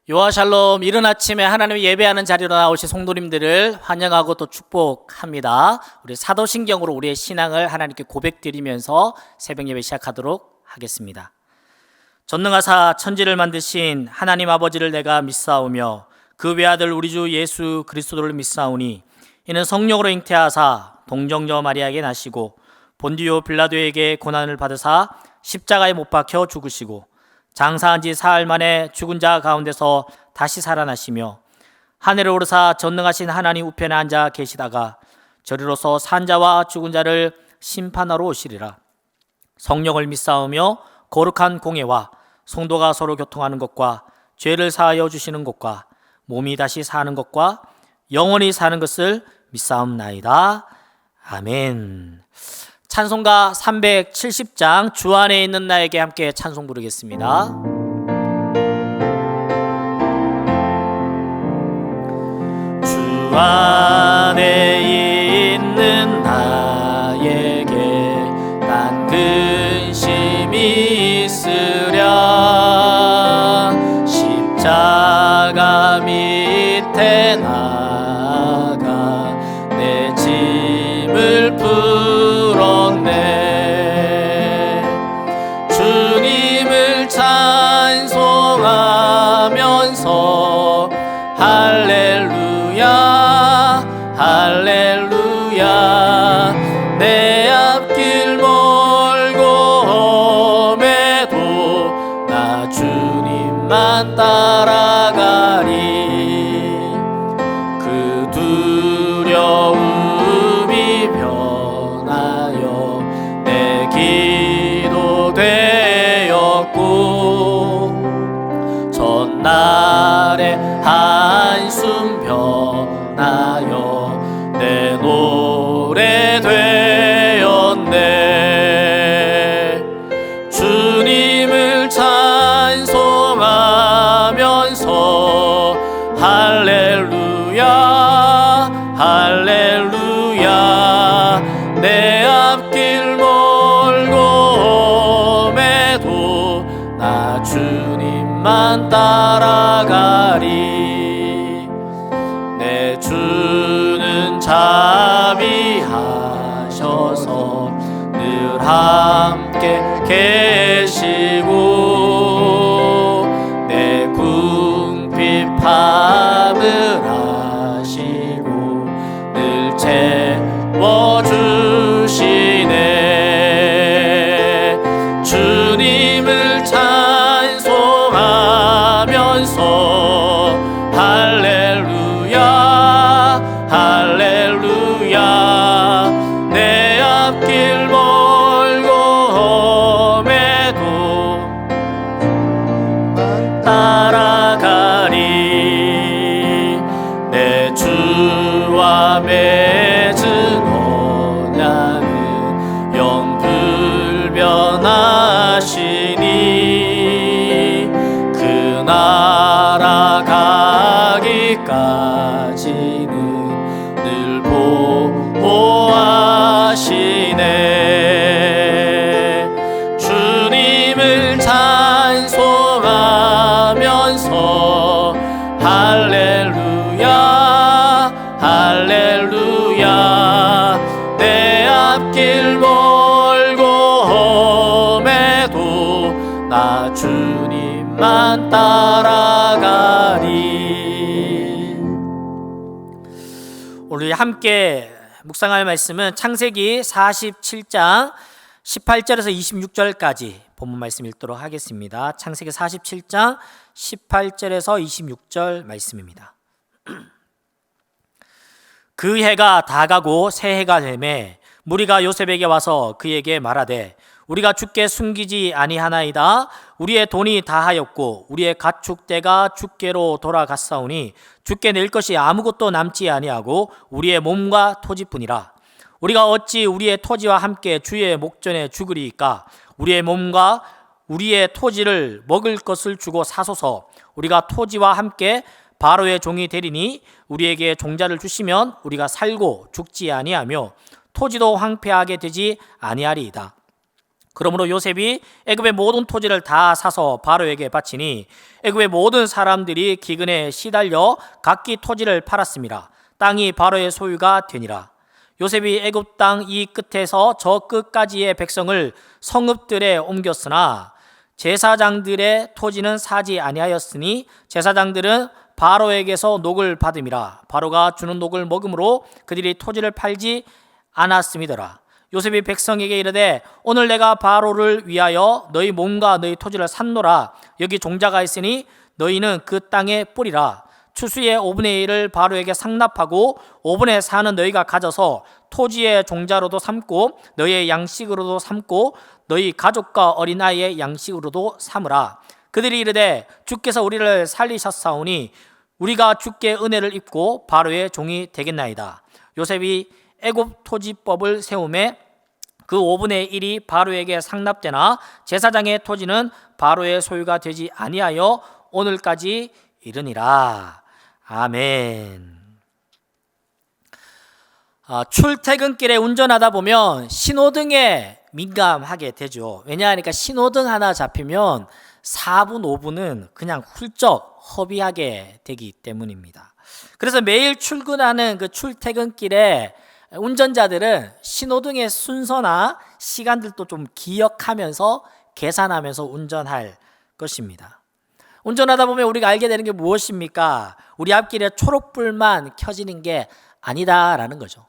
요하샬롬, 이른 아침에 하나님의 예배하는 자리로 나오신 성도님들을 환영하고 또 축복합니다. 우리 사도신경으로 우리의 신앙을 하나님께 고백드리면서 새벽 예배 시작하도록 하겠습니다. 전능하사 천지를 만드신 하나님 아버지를 내가 믿사오며 그 외아들 우리 주 예수 그리스도를 믿사오니 이는 성령으로 잉태하사 동정녀 마리아에게 나시고 본디오 빌라도에게 고난을 받으사 십자가에 못 박혀 죽으시고 장사한 지 사흘 만에 죽은 자 가운데서 다시 살아나시며 하늘에 오르사 전능하신 하나님 우편에 앉아 계시다가 저리로서 산 자와 죽은 자를 심판하러 오시리라. 성령을 믿사오며 거룩한 공예와 성도가 서로 교통하는 것과 죄를 사하여 주시는 것과 몸이 다시 사는 것과 영원히 사는 것을 믿사옵나이다. 아멘. 찬송가 370장 주 안에 있는 나에게 함께 찬송 부르겠습니다. 주 안에 있는 나에게 난 근심이 있으랴. 십자가 밑에 나가 내 짐을 주님을 찬송하면서 할렐루야 할렐루야. 내 앞길 멀고 험해도 나 주님만 따라가리. 그 두려움이 변하여 내 기도 되었고 전날의 한숨 변하여 내 노래 되었네. 주님을 찬송하면서 할렐루야 할렐루야. 내 앞길 멀고 험해도 나 주님만 따라가리. 내 주는 자비하셔서 늘 함께 계시고 내 궁핍함을 아시고 늘 채워주시네. 주님을 찬송하면서 할렐루야 할렐루야. 내 앞길 멀고 험해도 따라가리. 내 주와 맺은 언약은 영불변하시니 그 나라 가기까지는 늘 보호하시네. 주님을 찬송하면서 할렐루야 할렐루야. 내 앞길 멀고 험해도 나 주님만 따라가리. 우리 함께 묵상할 말씀은 창세기 47장 18절에서 26절까지 본문 말씀 읽도록 하겠습니다. 창세기 47장 18절에서 26절 말씀입니다. 그 해가 다 가고 새 해가 되매 무리가 요셉에게 와서 그에게 말하되 우리가 주께 숨기지 아니하나이다. 우리의 돈이 다하였고 우리의 가축대가 주께로 돌아갔사오니 주께 낼 것이 아무것도 남지 아니하고 우리의 몸과 토지뿐이라. 우리가 어찌 우리의 토지와 함께 주의 목전에 죽으리이까. 우리의 몸과 우리의 토지를 먹을 것을 주고 사소서. 우리가 토지와 함께 바로의 종이 되리니 우리에게 종자를 주시면 우리가 살고 죽지 아니하며 토지도 황폐하게 되지 아니하리이다. 그러므로 요셉이 애굽의 모든 토지를 다 사서 바로에게 바치니 애굽의 모든 사람들이 기근에 시달려 각기 토지를 팔았습니다. 땅이 바로의 소유가 되니라. 요셉이 애굽 땅 이 끝에서 저 끝까지의 백성을 성읍들에 옮겼으나 제사장들의 토지는 사지 아니하였으니 제사장들은 바로에게서 녹을 받음이라. 바로가 주는 녹을 먹음으로 그들이 토지를 팔지 않았음이더라. 요셉이 백성에게 이르되 오늘 내가 바로를 위하여 너희 몸과 너희 토지를 샀노라. 여기 종자가 있으니 너희는 그 땅에 뿌리라. 추수의 5분의 1을 바로에게 상납하고 5분의 4는 너희가 가져서 토지의 종자로도 삼고 너희의 양식으로도 삼고 너희 가족과 어린아이의 양식으로도 삼으라. 그들이 이르되 주께서 우리를 살리셨사오니 우리가 주께 은혜를 입고 바로의 종이 되겠나이다. 요셉이 애굽 토지법을 세우매 그 5분의 1이 바로에게 상납되나 제사장의 토지는 바로의 소유가 되지 아니하여 오늘까지 이르니라. 아멘. 출퇴근길에 운전하다 보면 신호등에 민감하게 되죠. 왜냐하니까 신호등 하나 잡히면 4분, 5분은 그냥 훌쩍 허비하게 되기 때문입니다. 그래서 매일 출근하는 그 출퇴근길에 운전자들은 신호등의 순서나 시간들도 좀 기억하면서 계산하면서 운전할 것입니다. 운전하다 보면 우리가 알게 되는 게 무엇입니까? 우리 앞길에 초록불만 켜지는 게 아니다라는 거죠.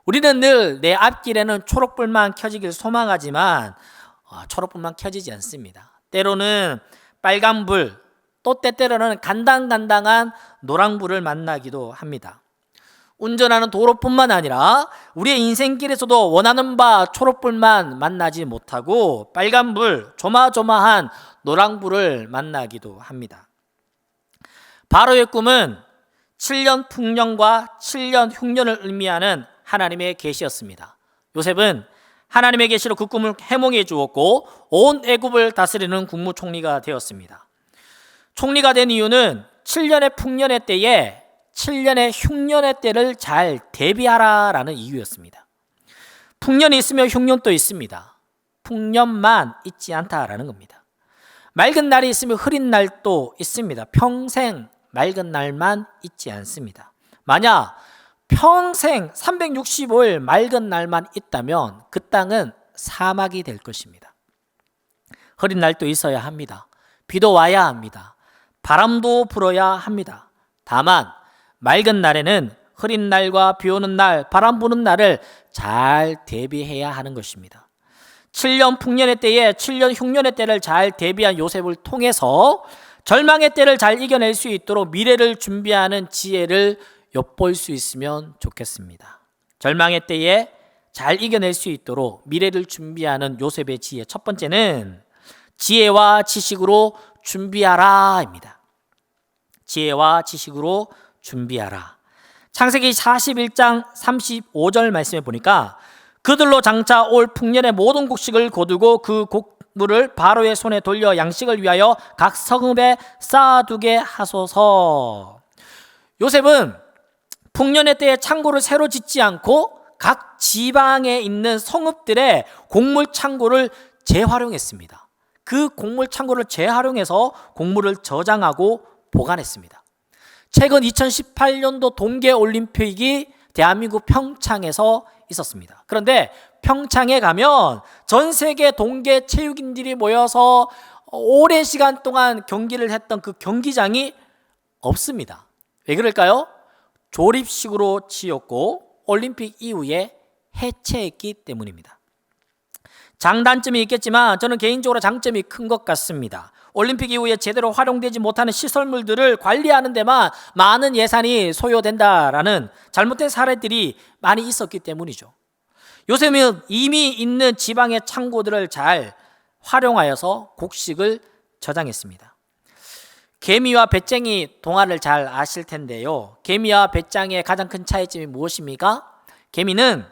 우리는 늘 내 앞길에는 초록불만 켜지길 소망하지만 초록불만 켜지지 않습니다. 때로는 빨간불, 또 때때로는 간당간당한 노랑불을 만나기도 합니다. 운전하는 도로뿐만 아니라 우리의 인생길에서도 원하는 바 초록불만 만나지 못하고 빨간불, 조마조마한 노랑불을 만나기도 합니다. 바로의 꿈은 7년 풍년과 7년 흉년을 의미하는 하나님의 계시였습니다. 요셉은 하나님의 계시로 그 꿈을 해몽해 주었고 온 애굽을 다스리는 국무총리가 되었습니다. 총리가 된 이유는 7년의 풍년의 때에 7년의 흉년의 때를 잘 대비하라라는 이유였습니다. 풍년이 있으면 흉년도 있습니다. 풍년만 있지 않다라는 겁니다. 맑은 날이 있으면 흐린 날도 있습니다. 평생 맑은 날만 있지 않습니다. 만약 평생 365일 맑은 날만 있다면 그 땅은 사막이 될 것입니다. 흐린 날도 있어야 합니다. 비도 와야 합니다. 바람도 불어야 합니다. 다만 맑은 날에는 흐린 날과 비 오는 날, 바람 부는 날을 잘 대비해야 하는 것입니다. 7년 풍년의 때에 7년 흉년의 때를 잘 대비한 요셉을 통해서 절망의 때를 잘 이겨낼 수 있도록 미래를 준비하는 지혜를 엿볼 수 있으면 좋겠습니다. 절망의 때에 잘 이겨낼 수 있도록 미래를 준비하는 요셉의 지혜, 첫 번째는 지혜와 지식으로 준비하라입니다. 지혜와 지식으로 준비하라. 창세기 41장 35절 말씀에 보니까 그들로 장차 올 풍년의 모든 곡식을 거두고 그 곡물을 바로의 손에 돌려 양식을 위하여 각 성읍에 쌓아두게 하소서. 요셉은 풍년의 때에 창고를 새로 짓지 않고 각 지방에 있는 성읍들의 곡물 창고를 재활용했습니다. 그 곡물 창고를 재활용해서 곡물을 저장하고 보관했습니다. 최근 2018년도 동계올림픽이 대한민국 평창에서 있었습니다. 그런데 평창에 가면 전 세계 동계 체육인들이 모여서 오랜 시간 동안 경기를 했던 그 경기장이 없습니다. 왜 그럴까요? 조립식으로 지었고 올림픽 이후에 해체했기 때문입니다. 장단점이 있겠지만 저는 개인적으로 장점이 큰 것 같습니다. 올림픽 이후에 제대로 활용되지 못하는 시설물들을 관리하는 데만 많은 예산이 소요된다라는 잘못된 사례들이 많이 있었기 때문이죠. 요새는 이미 있는 지방의 창고들을 잘 활용하여서 곡식을 저장했습니다. 개미와 배짱이 동화를 잘 아실 텐데요. 개미와 배짱의 가장 큰 차이점이 무엇입니까? 개미는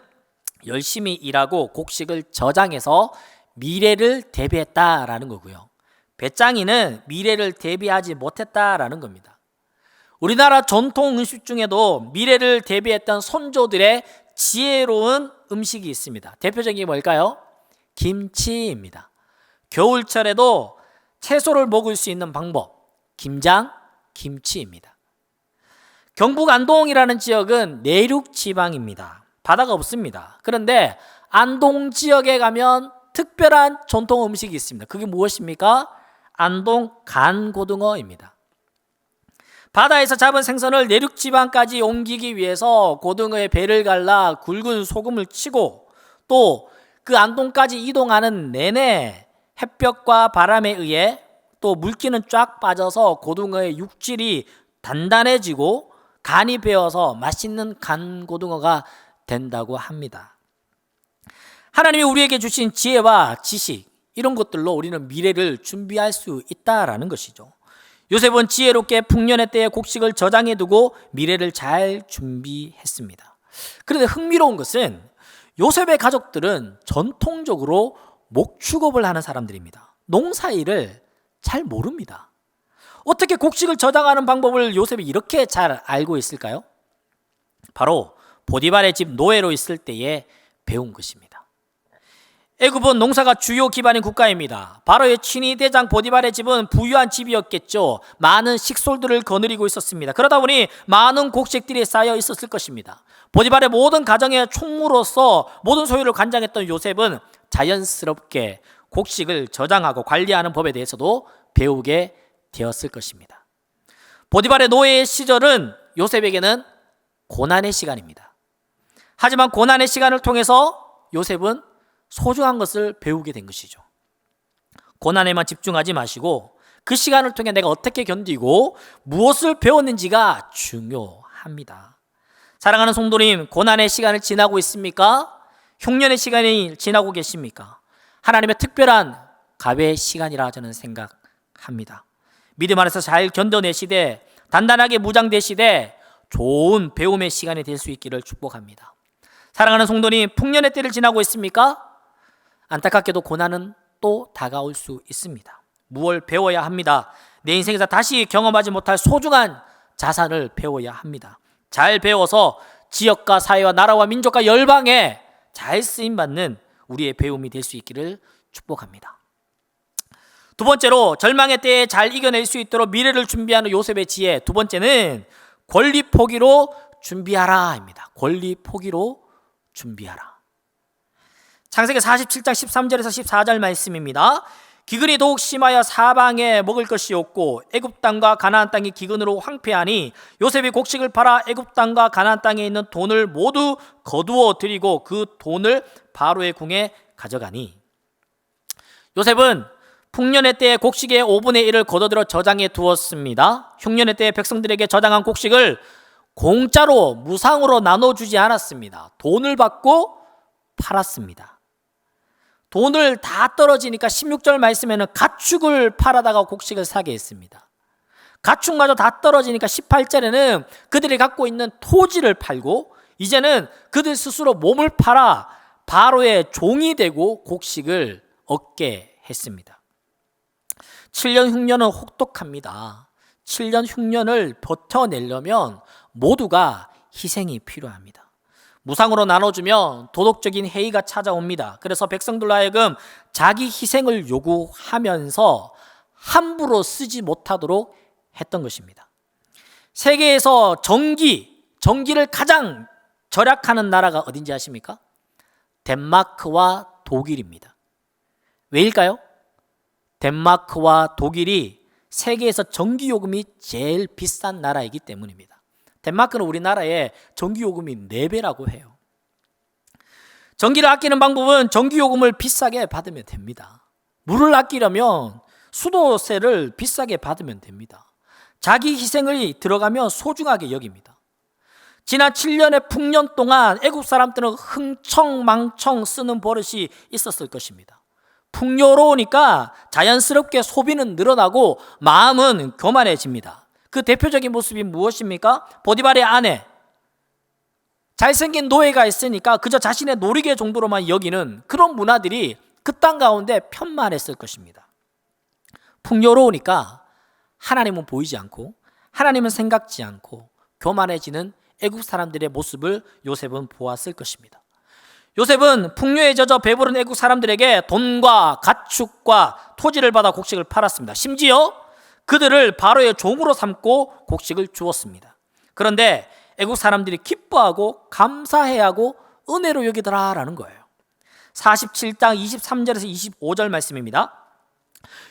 열심히 일하고 곡식을 저장해서 미래를 대비했다라는 거고요. 배짱이는 미래를 대비하지 못했다라는 겁니다. 우리나라 전통 음식 중에도 미래를 대비했던 선조들의 지혜로운 음식이 있습니다. 대표적인 게 뭘까요? 김치입니다. 겨울철에도 채소를 먹을 수 있는 방법, 김장, 김치입니다. 경북 안동이라는 지역은 내륙 지방입니다. 바다가 없습니다. 그런데 안동 지역에 가면 특별한 전통 음식이 있습니다. 그게 무엇입니까? 안동 간고등어입니다. 바다에서 잡은 생선을 내륙 지방까지 옮기기 위해서 고등어의 배를 갈라 굵은 소금을 치고 또 그 안동까지 이동하는 내내 햇볕과 바람에 의해 또 물기는 쫙 빠져서 고등어의 육질이 단단해지고 간이 배어서 맛있는 간고등어가 된다고 합니다. 하나님이 우리에게 주신 지혜와 지식, 이런 것들로 우리는 미래를 준비할 수 있다라는 것이죠. 요셉은 지혜롭게 풍년의 때에 곡식을 저장해 두고 미래를 잘 준비했습니다. 그런데 흥미로운 것은 요셉의 가족들은 전통적으로 목축업을 하는 사람들입니다. 농사일을 잘 모릅니다. 어떻게 곡식을 저장하는 방법을 요셉이 이렇게 잘 알고 있을까요? 바로 보디발의 집 노예로 있을 때에 배운 것입니다. 애굽은 농사가 주요 기반인 국가입니다. 바로의 친위 대장 보디발의 집은 부유한 집이었겠죠. 많은 식솔들을 거느리고 있었습니다. 그러다 보니 많은 곡식들이 쌓여 있었을 것입니다. 보디발의 모든 가정의 총무로서 모든 소유를 관장했던 요셉은 자연스럽게 곡식을 저장하고 관리하는 법에 대해서도 배우게 되었을 것입니다. 보디발의 노예의 시절은 요셉에게는 고난의 시간입니다. 하지만 고난의 시간을 통해서 요셉은 소중한 것을 배우게 된 것이죠. 고난에만 집중하지 마시고 그 시간을 통해 내가 어떻게 견디고 무엇을 배웠는지가 중요합니다. 사랑하는 성도님, 고난의 시간을 지나고 있습니까? 흉년의 시간이 지나고 계십니까? 하나님의 특별한 갑의 시간이라 저는 생각합니다. 믿음 안에서 잘 견뎌내시되 단단하게 무장되시되 좋은 배움의 시간이 될 수 있기를 축복합니다. 사랑하는 성도님, 풍년의 때를 지나고 있습니까? 안타깝게도 고난은 또 다가올 수 있습니다. 무엇을 배워야 합니다. 내 인생에서 다시 경험하지 못할 소중한 자산을 배워야 합니다. 잘 배워서 지역과 사회와 나라와 민족과 열방에 잘 쓰임받는 우리의 배움이 될 수 있기를 축복합니다. 두 번째로 절망의 때에 잘 이겨낼 수 있도록 미래를 준비하는 요셉의 지혜. 두 번째는 권리 포기로 준비하라입니다. 권리 포기로 준비하라. 창세기 47장 13절에서 14절 말씀입니다. 기근이 더욱 심하여 사방에 먹을 것이 없고 애굽 땅과 가나안 땅이 기근으로 황폐하니 요셉이 곡식을 팔아 애굽 땅과 가나안 땅에 있는 돈을 모두 거두어 들이고 그 돈을 바로의 궁에 가져가니. 요셉은 풍년의 때에 곡식의 5분의 1을 거둬들여 저장해 두었습니다. 흉년의 때에 백성들에게 저장한 곡식을 공짜로 무상으로 나눠주지 않았습니다. 돈을 받고 팔았습니다. 돈을 다 떨어지니까 16절 말씀에는 가축을 팔아다가 곡식을 사게 했습니다. 가축마저 다 떨어지니까 18절에는 그들이 갖고 있는 토지를 팔고 이제는 그들 스스로 몸을 팔아 바로의 종이 되고 곡식을 얻게 했습니다. 7년 흉년은 혹독합니다. 7년 흉년을 버텨내려면 모두가 희생이 필요합니다. 무상으로 나눠주면 도덕적인 해이가 찾아옵니다. 그래서 백성들로 하여금 자기 희생을 요구하면서 함부로 쓰지 못하도록 했던 것입니다. 세계에서 전기를 가장 절약하는 나라가 어딘지 아십니까? 덴마크와 독일입니다. 왜일까요? 덴마크와 독일이 세계에서 전기요금이 제일 비싼 나라이기 때문입니다. 덴마크는 우리나라의 전기요금이 4배라고 해요. 전기를 아끼는 방법은 전기요금을 비싸게 받으면 됩니다. 물을 아끼려면 수도세를 비싸게 받으면 됩니다. 자기 희생을 들어가면 소중하게 여깁니다. 지난 7년의 풍년 동안 애국 사람들은 흥청망청 쓰는 버릇이 있었을 것입니다. 풍요로우니까 자연스럽게 소비는 늘어나고 마음은 교만해집니다. 그 대표적인 모습이 무엇입니까? 보디발의 아내, 잘생긴 노예가 있으니까 그저 자신의 놀이개 정도로만 여기는 그런 문화들이 그 땅 가운데 편만했을 것입니다. 풍요로우니까 하나님은 보이지 않고 하나님은 생각지 않고 교만해지는 애국 사람들의 모습을 요셉은 보았을 것입니다. 요셉은 풍요에 젖어 배부른 애국 사람들에게 돈과 가축과 토지를 받아 곡식을 팔았습니다. 심지어 그들을 바로의 종으로 삼고 곡식을 주었습니다. 그런데 애국 사람들이 기뻐하고 감사해하고 은혜로 여기더라라는 거예요. 47장 23절에서 25절 말씀입니다.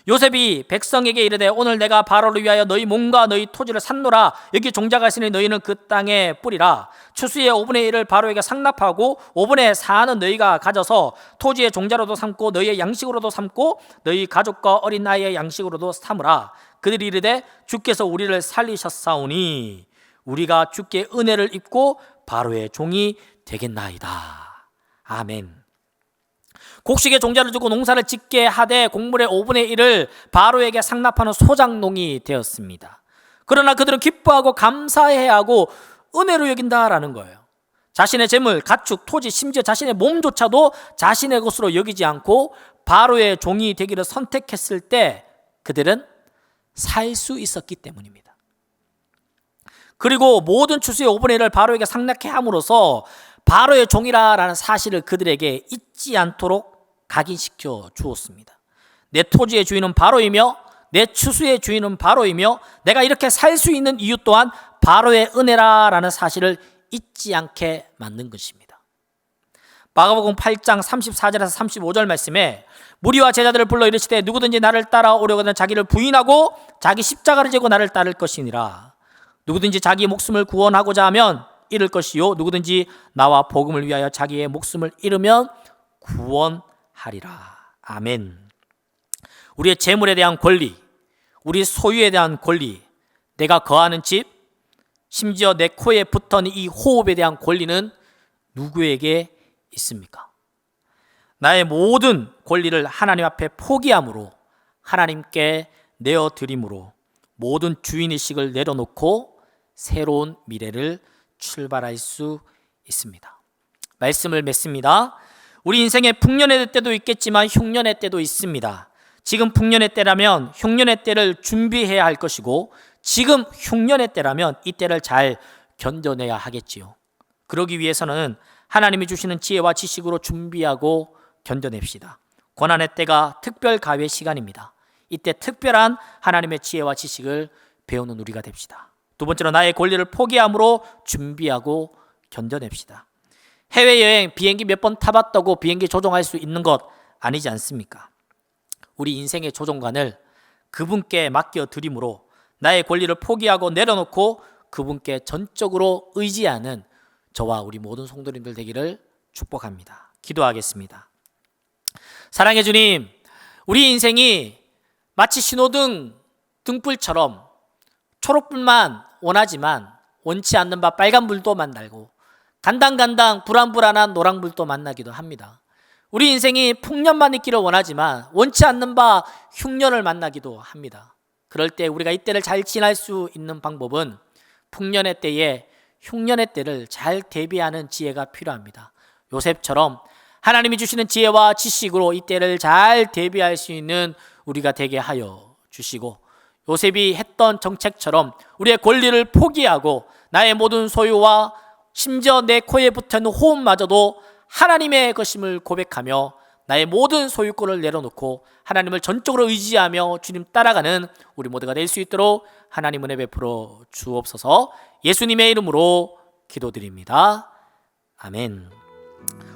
요셉이 백성에게 이르되 오늘 내가 바로를 위하여 너희 몸과 너희 토지를 샀노라. 여기 종자가시니 너희는 그 땅에 뿌리라. 추수의 5분의 1을 바로에게 상납하고 5분의 4는 너희가 가져서 토지의 종자로도 삼고 너희의 양식으로도 삼고 너희 가족과 어린 아이의 양식으로도 삼으라. 그들이 이르되 주께서 우리를 살리셨사오니 우리가 주께 은혜를 입고 바로의 종이 되겠나이다. 아멘. 곡식의 종자를 주고 농사를 짓게 하되 곡물의 5분의 1을 바로에게 상납하는 소장농이 되었습니다. 그러나 그들은 기뻐하고 감사해하고 은혜로 여긴다라는 거예요. 자신의 재물, 가축, 토지, 심지어 자신의 몸조차도 자신의 것으로 여기지 않고 바로의 종이 되기를 선택했을 때 그들은 살 수 있었기 때문입니다. 그리고 모든 추수의 5분의 1을 바로에게 상납케 함으로써 바로의 종이라는 사실을 그들에게 잊지 않도록 각인시켜 주었습니다. 내 토지의 주인은 바로이며 내 추수의 주인은 바로이며 내가 이렇게 살 수 있는 이유 또한 바로의 은혜라는 사실을 잊지 않게 만든 것입니다. 마가복음 8장 34절에서 35절 말씀에 무리와 제자들을 불러 이르시되 누구든지 나를 따라오려거든 자기를 부인하고 자기 십자가를 지고 나를 따를 것이니라. 누구든지 자기 목숨을 구원하고자 하면 잃을 것이요 누구든지 나와 복음을 위하여 자기의 목숨을 잃으면 구원하리라. 아멘. 우리의 재물에 대한 권리, 우리 소유에 대한 권리, 내가 거하는 집, 심지어 내 코에 붙은 이 호흡에 대한 권리는 누구에게 있습니까? 나의 모든 권리를 하나님 앞에 포기함으로 하나님께 내어드림으로 모든 주인의식을 내려놓고 새로운 미래를 출발할 수 있습니다. 말씀을 맺습니다. 우리 인생에 풍년의 때도 있겠지만 흉년의 때도 있습니다. 지금 풍년의 때라면 흉년의 때를 준비해야 할 것이고 지금 흉년의 때라면 이 때를 잘 견뎌내야 하겠지요. 그러기 위해서는 하나님이 주시는 지혜와 지식으로 준비하고 견뎌냅시다. 고난의 때가 특별 가외 시간입니다. 이때 특별한 하나님의 지혜와 지식을 배우는 우리가 됩시다. 두 번째로 나의 권리를 포기함으로 준비하고 견뎌냅시다. 해외여행 비행기 몇 번 타봤다고 비행기 조종할 수 있는 것 아니지 않습니까? 우리 인생의 조종관을 그분께 맡겨드림으로 나의 권리를 포기하고 내려놓고 그분께 전적으로 의지하는 저와 우리 모든 성도님들 되기를 축복합니다. 기도하겠습니다. 사랑해 주님, 우리 인생이 마치 신호등 등불처럼 초록불만 원하지만 원치 않는 바 빨간불도 만나고 간당간당 불안불안한 노랑불도 만나기도 합니다. 우리 인생이 풍년만 있기를 원하지만 원치 않는 바 흉년을 만나기도 합니다. 그럴 때 우리가 이때를 잘 지날 수 있는 방법은 풍년의 때에 흉년의 때를 잘 대비하는 지혜가 필요합니다. 요셉처럼 하나님이 주시는 지혜와 지식으로 이때를 잘 대비할 수 있는 우리가 되게 하여 주시고 요셉이 했던 정책처럼 우리의 권리를 포기하고 나의 모든 소유와 심지어 내 코에 붙어있는 호흡마저도 하나님의 것임을 고백하며 나의 모든 소유권을 내려놓고 하나님을 전적으로 의지하며 주님 따라가는 우리 모두가 될 수 있도록 하나님 은혜 베풀어 주옵소서. 예수님의 이름으로 기도드립니다. 아멘.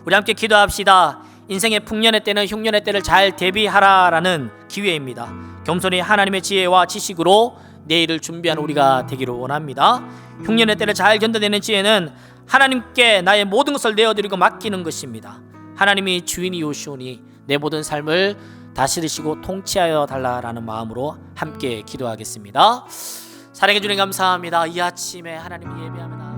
우리 함께 기도합시다. 인생의 풍년의 때는 흉년의 때를 잘 대비하라라는 기회입니다. 겸손히 하나님의 지혜와 지식으로 내일을 준비하는 우리가 되기를 원합니다. 흉년의 때를 잘 견뎌내는 지혜는 하나님께 나의 모든 것을 내어드리고 맡기는 것입니다. 하나님이 주인이오시오니 내 모든 삶을 다스리시고 통치하여 달라라는 마음으로 함께 기도하겠습니다. 사랑해 주님 감사합니다. 이 아침에 하나님이 예배하며